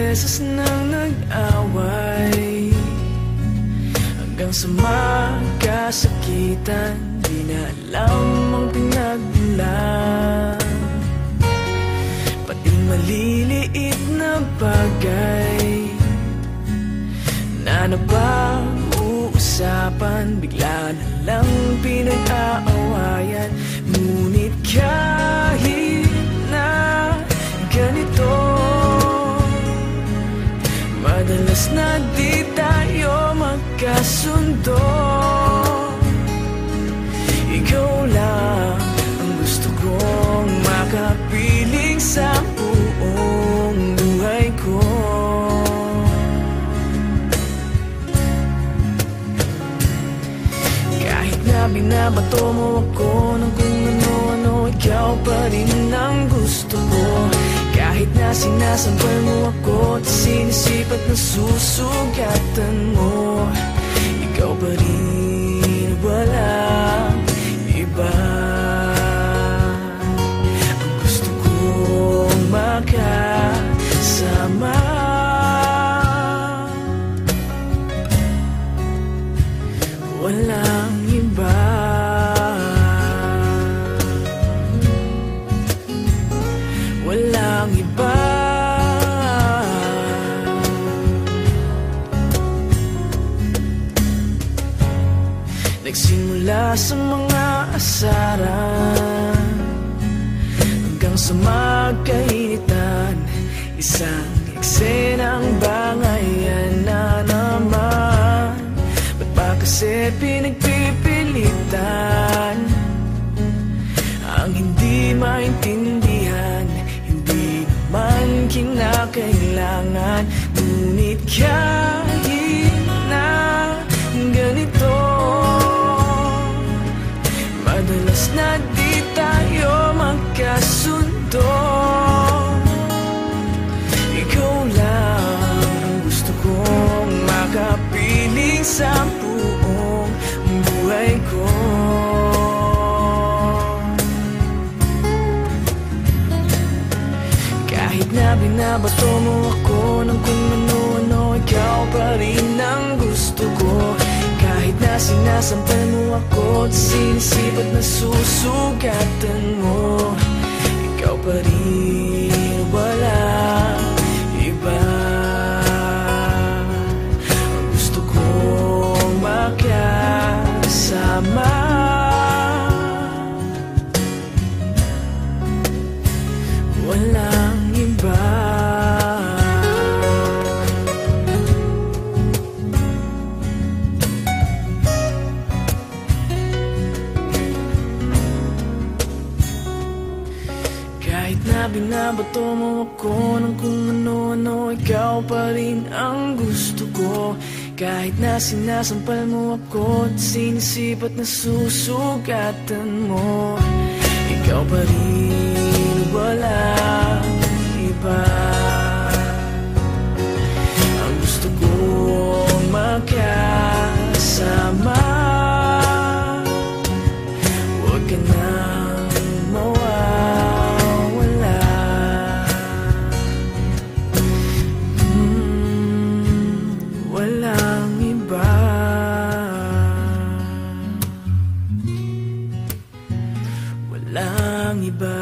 beses nang nag-away, hanggang sa magkasakitan, di na alam ang pinagmulan. Pati maliliit na bagay na napag-uusapan, bigla na lang pinag-aawayan. Ngunit kahit na ganito, madalas na di tayo magkasundo. Ikaw lang ang gusto kong makapiling sa buong buhay ko. Kahit na binabato mo ako ng kung ano-ano, ikaw pa rin ang gusto ko. Kahit na sinasampal mo ako at sinisipat na susugatan mo, ikaw pa rin, walang iba. Ang gusto kong makasama, walang iba. Walang iba. Nagsimula sa mga asaran hanggang sa magkainitan, isang eksenang bangayan na naman. Ba't ba kasi pinagpipilitan ang hindi maintindihan? Hindi naman kinakailangan. Ngunit kahit na ganito, madalas na di tayo magkasundo. Ikaw lang ang gusto kong makapiling sa buong buhay ko. Kahit na binabato mo ako ng kung ano-ano, ikaw pa rin ang gusto ko. Kahit na sinasampal mo ako at sinisipat na susugatan mo, ikaw pa rin, walang iba. Ang gusto kong makasama, walang iba. Kahit na binabato mo ako ng kung ano-ano, ikaw pa rin ang gusto ko. Kahit na sinasampal mo ako at sinisipat na susugatan mo, ikaw pa rin, walang iba. Ang gusto kong makasama, huwag ka nang mawawala. Walang iba. Walang iba.